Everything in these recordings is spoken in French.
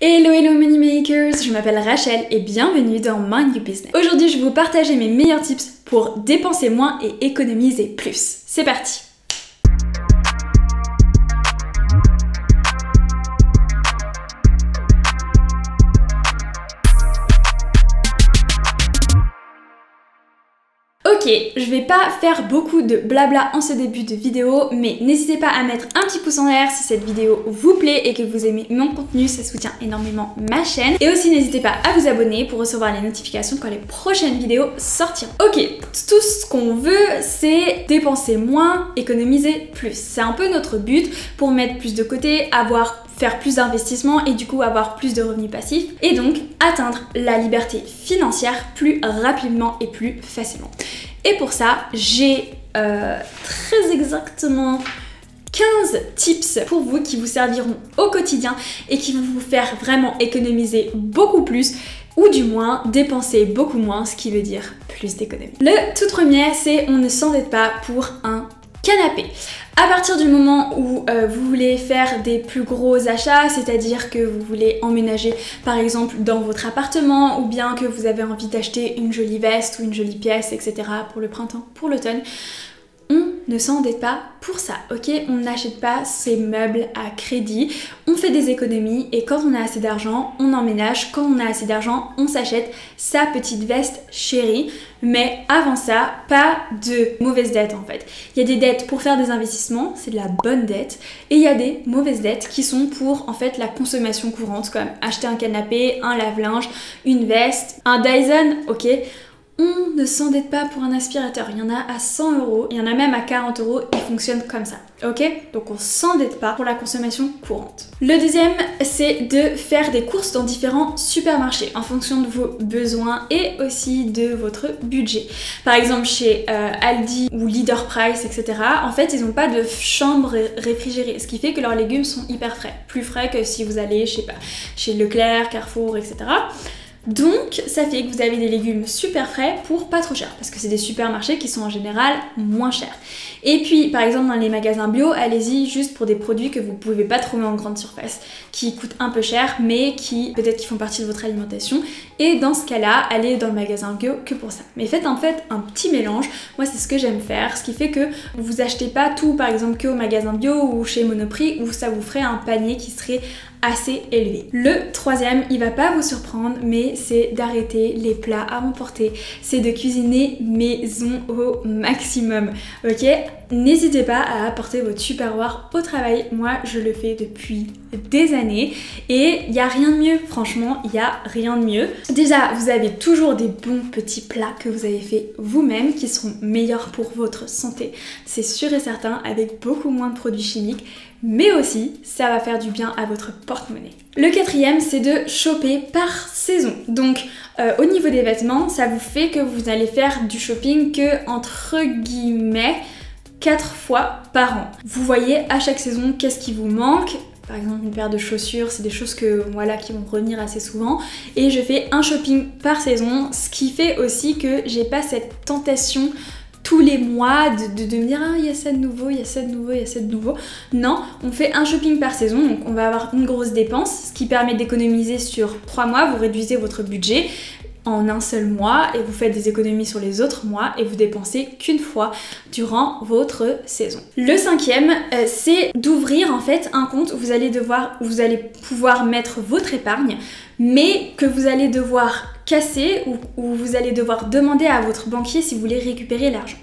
Hello hello moneymakers, je m'appelle Rachel et bienvenue dans Mind Your Business. Aujourd'hui je vais vous partager mes meilleurs tips pour dépenser moins et économiser plus. C'est parti! Ok, je vais pas faire beaucoup de blabla en ce début de vidéo, mais n'hésitez pas à mettre un petit pouce en l'air si cette vidéo vous plaît et que vous aimez mon contenu, ça soutient énormément ma chaîne. Et aussi n'hésitez pas à vous abonner pour recevoir les notifications quand les prochaines vidéos sortiront. Ok, tout ce qu'on veut, c'est dépenser moins, économiser plus. C'est un peu notre but pour mettre plus de côté, faire plus d'investissements et du coup avoir plus de revenus passifs et donc atteindre la liberté financière plus rapidement et plus facilement. Et pour ça, j'ai très exactement 15 tips pour vous qui vous serviront au quotidien et qui vont vous faire vraiment économiser beaucoup plus ou du moins dépenser beaucoup moins, ce qui veut dire plus d'économies. Le tout premier, c'est on ne s'endette pas pour un canapé. À partir du moment où vous voulez faire des plus gros achats, c'est-à-dire que vous voulez emménager par exemple dans votre appartement ou bien que vous avez envie d'acheter une jolie veste ou une jolie pièce, etc. pour le printemps, pour l'automne, on ne s'endette pas pour ça, ok? On n'achète pas ces meubles à crédit, on fait des économies et quand on a assez d'argent, on emménage. Quand on a assez d'argent, on s'achète sa petite veste chérie. Mais avant ça, pas de mauvaises dettes en fait. Il y a des dettes pour faire des investissements, c'est de la bonne dette. Et il y a des mauvaises dettes qui sont pour en fait la consommation courante, comme acheter un canapé, un lave-linge, une veste, un Dyson, ok? On ne s'endette pas pour un aspirateur. Il y en a à 100 €, il y en a même à 40 €, ils fonctionnent comme ça, ok? Donc on s'endette pas pour la consommation courante. Le deuxième, c'est de faire des courses dans différents supermarchés en fonction de vos besoins et aussi de votre budget. Par exemple chez Aldi ou Leader Price, etc. En fait, ils n'ont pas de chambre réfrigérée, ce qui fait que leurs légumes sont hyper frais. Plus frais que si vous allez, je sais pas, chez Leclerc, Carrefour, etc. Donc ça fait que vous avez des légumes super frais pour pas trop cher parce que c'est des supermarchés qui sont en général moins chers. Et puis par exemple dans les magasins bio, allez-y juste pour des produits que vous pouvez pas trouver en grande surface, qui coûtent un peu cher mais qui peut-être qui font partie de votre alimentation. Et dans ce cas-là, allez dans le magasin bio que pour ça. Mais faites en fait un petit mélange. Moi c'est ce que j'aime faire, ce qui fait que vous achetez pas tout par exemple que au magasin bio ou chez Monoprix où ça vous ferait un panier qui serait assez élevé. Le troisième, il va pas vous surprendre, mais c'est d'arrêter les plats à emporter. C'est de cuisiner maison au maximum, ok? N'hésitez pas à apporter votre Tupperware au travail. Moi, je le fais depuis des années et il n'y a rien de mieux. Franchement, il n'y a rien de mieux. Déjà, vous avez toujours des bons petits plats que vous avez fait vous-même qui seront meilleurs pour votre santé. C'est sûr et certain, avec beaucoup moins de produits chimiques. Mais aussi, ça va faire du bien à votre porte-monnaie. Le quatrième, c'est de shopper par saison. Donc, au niveau des vêtements, ça vous fait que vous allez faire du shopping que, entre guillemets, 4 fois par an. Vous voyez à chaque saison qu'est-ce qui vous manque. Par exemple, une paire de chaussures, c'est des choses que, voilà, qui vont revenir assez souvent. Et je fais un shopping par saison, ce qui fait aussi que j'ai pas cette tentation tous les mois de me dire ah il y a ça de nouveau, il y a ça de nouveau, il y a ça de nouveau. Non, on fait un shopping par saison, donc on va avoir une grosse dépense, ce qui permet d'économiser sur 3 mois, vous réduisez votre budget en un seul mois et vous faites des économies sur les autres mois et vous dépensez qu'une fois durant votre saison. Le cinquième, c'est d'ouvrir en fait un compte où vous allez pouvoir mettre votre épargne, mais que vous allez devoir casser ou vous allez devoir demander à votre banquier si vous voulez récupérer l'argent.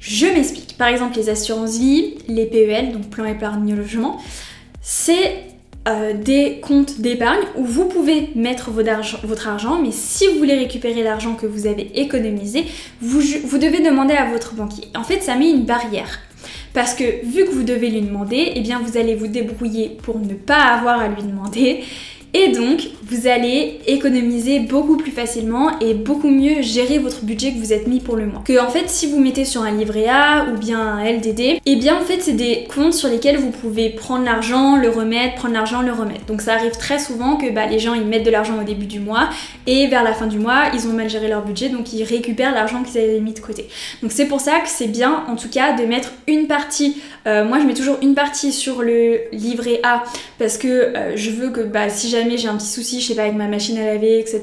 Je m'explique. Par exemple, les assurances vie, les PEL, donc plan épargne logement, c'est des comptes d'épargne où vous pouvez mettre votre argent, mais si vous voulez récupérer l'argent que vous avez économisé, vous devez demander à votre banquier. En fait, ça met une barrière. Parce que vu que vous devez lui demander, eh bien vous allez vous débrouiller pour ne pas avoir à lui demander. Et donc, vous allez économiser beaucoup plus facilement et beaucoup mieux gérer votre budget que vous êtes mis pour le mois. Que en fait, si vous mettez sur un livret A ou bien un LDD, et bien en fait, c'est des comptes sur lesquels vous pouvez prendre l'argent, le remettre, prendre l'argent, le remettre. Donc ça arrive très souvent que les gens ils mettent de l'argent au début du mois et vers la fin du mois, ils ont mal géré leur budget, donc ils récupèrent l'argent qu'ils avaient mis de côté. Donc c'est pour ça que c'est bien en tout cas de mettre une partie, moi je mets toujours une partie sur le livret A parce que je veux que si jamais jamais j'ai un petit souci, je sais pas, avec ma machine à laver, etc.,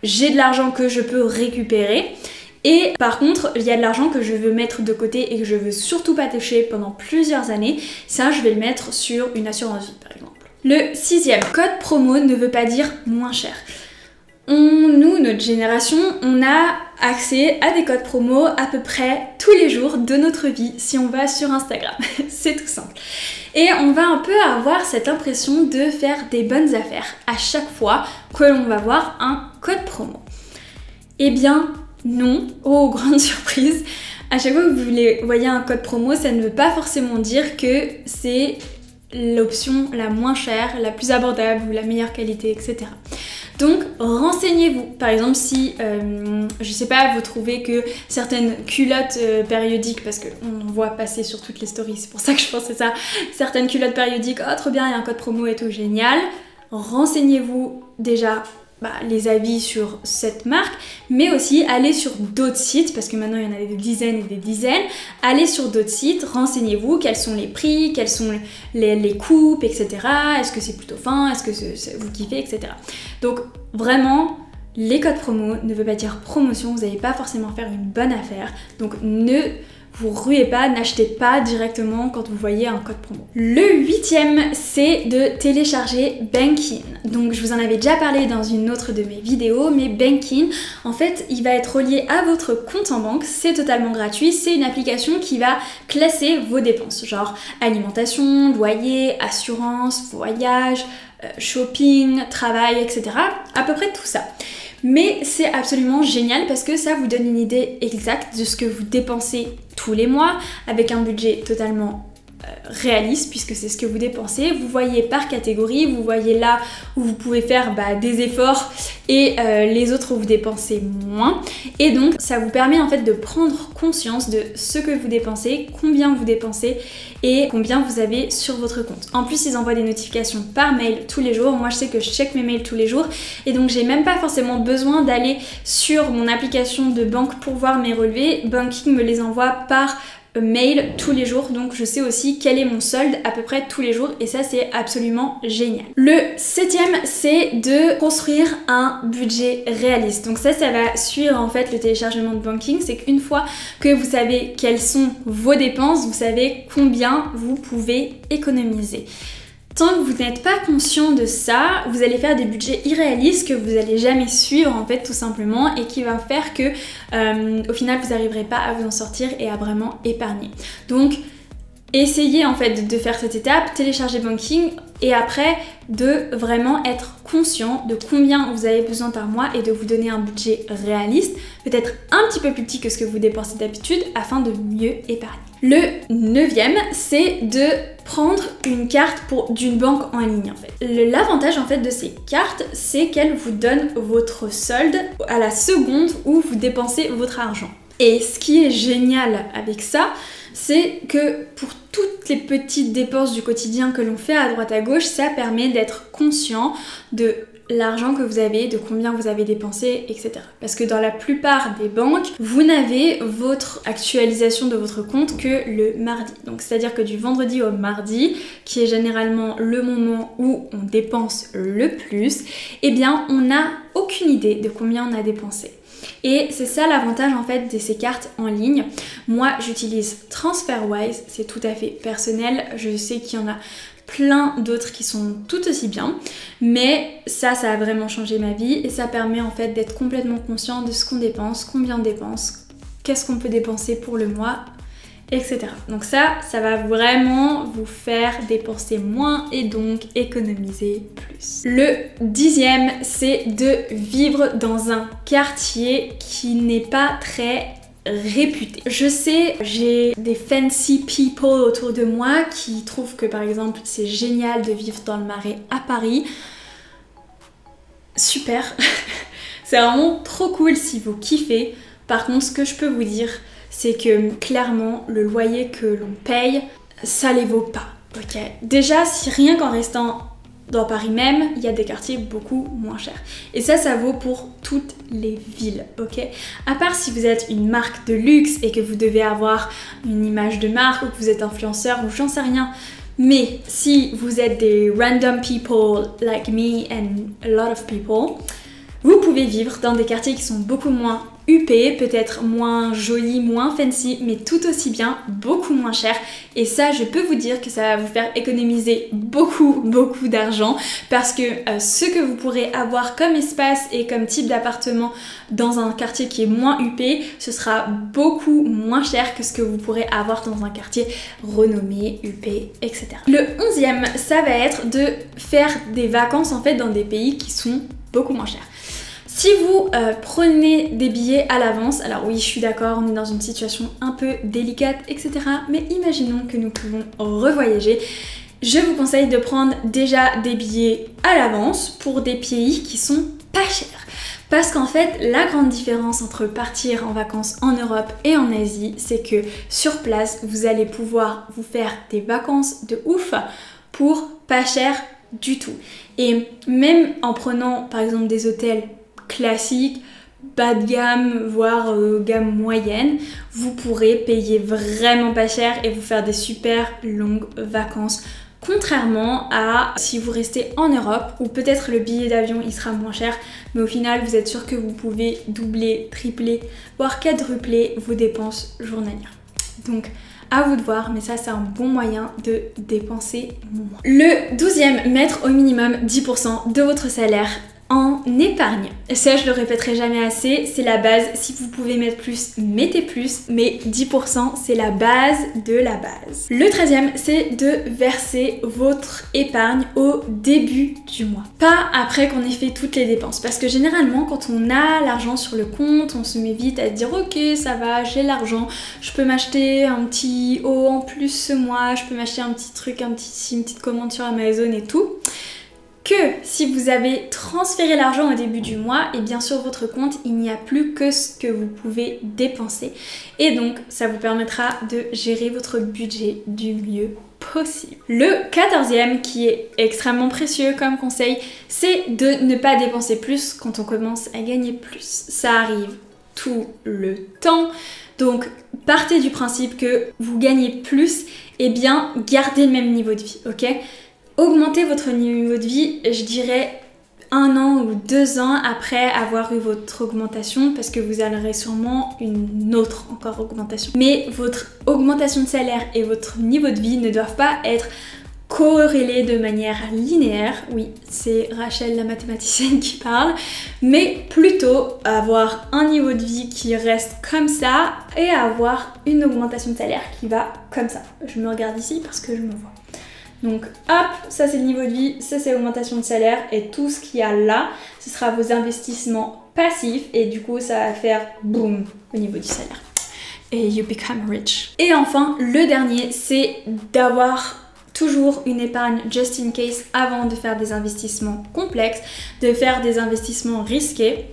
j'ai de l'argent que je peux récupérer. Et par contre, il y a de l'argent que je veux mettre de côté et que je veux surtout pas toucher pendant plusieurs années. Ça, je vais le mettre sur une assurance vie, par exemple. Le 6e, code promo ne veut pas dire moins cher. Nous, notre génération, on a accès à des codes promo à peu près tous les jours de notre vie si on va sur Instagram. C'est tout simple. Et on va un peu avoir cette impression de faire des bonnes affaires à chaque fois que l'on va voir un code promo. Eh bien, non, oh grande surprise, à chaque fois que vous voyez un code promo, ça ne veut pas forcément dire que c'est l'option la moins chère, la plus abordable ou la meilleure qualité, etc. Donc renseignez-vous. Par exemple, si, je sais pas, vous trouvez que certaines culottes périodiques, parce qu'on en voit passer sur toutes les stories, c'est pour ça que je pensais ça, certaines culottes périodiques, oh trop bien, il y a un code promo et tout, génial. Renseignez-vous déjà les avis sur cette marque, mais aussi allez sur d'autres sites, parce que maintenant il y en a des dizaines et des dizaines. Allez sur d'autres sites, renseignez-vous quels sont les prix, quelles sont les coupes, etc. Est-ce que c'est plutôt fin, est-ce que vous kiffez, etc. Donc vraiment, les codes promo ne veut pas dire promotion, vous n'allez pas forcément faire une bonne affaire, donc ne vous ruez pas, n'achetez pas directement quand vous voyez un code promo. Le 8e, c'est de télécharger Bankin. Donc je vous en avais déjà parlé dans une autre de mes vidéos, mais Bankin, en fait, il va être relié à votre compte en banque, c'est totalement gratuit, c'est une application qui va classer vos dépenses, genre alimentation, loyer, assurance, voyage, shopping, travail, etc. À peu près tout ça. Mais c'est absolument génial parce que ça vous donne une idée exacte de ce que vous dépensez tous les mois avec un budget totalement réaliste puisque c'est ce que vous dépensez. Vous voyez par catégorie, vous voyez là où vous pouvez faire des efforts et les autres où vous dépensez moins. Et donc ça vous permet en fait de prendre conscience de ce que vous dépensez, combien vous dépensez et combien vous avez sur votre compte. En plus, ils envoient des notifications par mail tous les jours. Moi, je sais que je check mes mails tous les jours et donc j'ai même pas forcément besoin d'aller sur mon application de banque pour voir mes relevés. Banking me les envoie par mail tous les jours, donc je sais aussi quel est mon solde à peu près tous les jours et ça c'est absolument génial. Le 7e, c'est de construire un budget réaliste. Donc ça va suivre en fait le téléchargement de Banking, c'est qu'une fois que vous savez quelles sont vos dépenses, vous savez combien vous pouvez économiser. Tant que vous n'êtes pas conscient de ça, vous allez faire des budgets irréalistes que vous n'allez jamais suivre en fait tout simplement et qui va faire que au final vous n'arriverez pas à vous en sortir et à vraiment épargner. Donc essayez en fait de faire cette étape, télécharger Banking et après de vraiment être conscient de combien vous avez besoin par mois et de vous donner un budget réaliste, peut-être un petit peu plus petit que ce que vous dépensez d'habitude afin de mieux épargner. Le 9e, c'est de prendre une carte d'une banque en ligne en fait. L'avantage en fait de ces cartes, c'est qu'elles vous donnent votre solde à la seconde où vous dépensez votre argent. Et ce qui est génial avec ça, c'est que pour toutes les petites dépenses du quotidien que l'on fait à droite à gauche, ça permet d'être conscient de l'argent que vous avez, de combien vous avez dépensé, etc. Parce que dans la plupart des banques, vous n'avez votre actualisation de votre compte que le mardi. Donc c'est-à-dire que du vendredi au mardi, qui est généralement le moment où on dépense le plus, eh bien on n'a aucune idée de combien on a dépensé. Et c'est ça l'avantage en fait de ces cartes en ligne. Moi j'utilise TransferWise, c'est tout à fait personnel, je sais qu'il y en a plein d'autres qui sont tout aussi bien, mais ça a vraiment changé ma vie et ça permet en fait d'être complètement conscient de ce qu'on dépense, combien on dépense, qu'est-ce qu'on peut dépenser pour le mois, etc. Donc ça va vraiment vous faire dépenser moins et donc économiser plus. Le 10e, c'est de vivre dans un quartier qui n'est pas très réputé. Je sais, j'ai des fancy people autour de moi qui trouvent que par exemple c'est génial de vivre dans le Marais à Paris. Super, c'est vraiment trop cool si vous kiffez. Par contre, ce que je peux vous dire, c'est que clairement le loyer que l'on paye, ça les vaut pas. Ok. Déjà, si rien qu'en restant dans Paris même, il y a des quartiers beaucoup moins chers. Et ça vaut pour toutes les villes, ok? À part si vous êtes une marque de luxe et que vous devez avoir une image de marque ou que vous êtes influenceur ou j'en sais rien, Mais si vous êtes des random people like me and a lot of people, vous pouvez vivre dans des quartiers qui sont beaucoup moins huppés, peut-être moins jolis, moins fancy, mais tout aussi bien, beaucoup moins cher. Et ça, je peux vous dire que ça va vous faire économiser beaucoup d'argent parce que ce que vous pourrez avoir comme espace et comme type d'appartement dans un quartier qui est moins huppé, ce sera beaucoup moins cher que ce que vous pourrez avoir dans un quartier renommé, huppé, etc. Le 11e, ça va être de faire des vacances en fait dans des pays qui sont beaucoup moins chers. Si vous prenez des billets à l'avance, alors oui, je suis d'accord, on est dans une situation un peu délicate, etc. Mais imaginons que nous pouvons revoyager. Je vous conseille de prendre déjà des billets à l'avance pour des pays qui sont pas chers. Parce qu'en fait, la grande différence entre partir en vacances en Europe et en Asie, c'est que sur place, vous allez pouvoir vous faire des vacances de ouf pour pas cher du tout. Et même en prenant par exemple des hôtels classique, bas de gamme, voire gamme moyenne, vous pourrez payer vraiment pas cher et vous faire des super longues vacances. Contrairement à si vous restez en Europe, où peut-être le billet d'avion il sera moins cher, mais au final vous êtes sûr que vous pouvez doubler, tripler, voire quadrupler vos dépenses journalières. Donc à vous de voir, mais ça c'est un bon moyen de dépenser moins. Le 12e, mettre au minimum 10% de votre salaire en épargne. Ça, je le répéterai jamais assez, c'est la base. Si vous pouvez mettre plus, mettez plus, mais 10% c'est la base de la base. Le 13e, c'est de verser votre épargne au début du mois. Pas après qu'on ait fait toutes les dépenses, parce que généralement quand on a l'argent sur le compte, on se met vite à se dire ok, ça va, j'ai l'argent, je peux m'acheter un petit haut en plus ce mois, je peux m'acheter un petit truc, une petite commande sur Amazon et tout. Que si vous avez transféré l'argent au début du mois, et bien sur votre compte, il n'y a plus que ce que vous pouvez dépenser. Et donc, ça vous permettra de gérer votre budget du mieux possible. Le 14e, qui est extrêmement précieux comme conseil, c'est de ne pas dépenser plus quand on commence à gagner plus. Ça arrive tout le temps. Donc, partez du principe que vous gagnez plus, et bien, gardez le même niveau de vie, ok ? Augmentez votre niveau de vie, je dirais 1 an ou 2 ans après avoir eu votre augmentation, parce que vous aurez sûrement une autre encore augmentation. Mais votre augmentation de salaire et votre niveau de vie ne doivent pas être corrélés de manière linéaire. Oui, c'est Rachel la mathématicienne qui parle, mais plutôt avoir un niveau de vie qui reste comme ça et avoir une augmentation de salaire qui va comme ça. Je me regarde ici parce que je me vois. Donc hop, ça c'est le niveau de vie, ça c'est l'augmentation de salaire et tout ce qu'il y a là, ce sera vos investissements passifs et du coup ça va faire boum au niveau du salaire. Et you become rich. Et enfin, le dernier, c'est d'avoir toujours une épargne just in case avant de faire des investissements complexes, de faire des investissements risqués.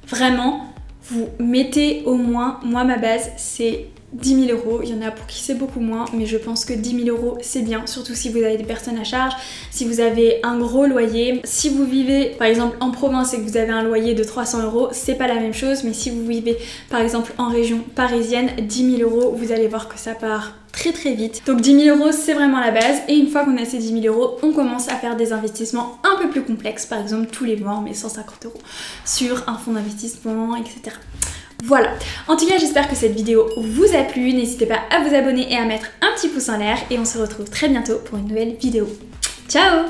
Vraiment, vous mettez au moins, moi ma base c'est 10 000 €, il y en a pour qui c'est beaucoup moins, mais je pense que 10 000 € c'est bien, surtout si vous avez des personnes à charge, si vous avez un gros loyer. Si vous vivez par exemple en province et que vous avez un loyer de 300 €, c'est pas la même chose, mais si vous vivez par exemple en région parisienne, 10 000 €, vous allez voir que ça part très vite. Donc 10 000 € c'est vraiment la base, et une fois qu'on a ces 10 000 €, on commence à faire des investissements un peu plus complexes, par exemple tous les mois on met 150 € sur un fonds d'investissement, etc. Voilà, en tout cas j'espère que cette vidéo vous a plu, n'hésitez pas à vous abonner et à mettre un petit pouce en l'air, et on se retrouve très bientôt pour une nouvelle vidéo. Ciao!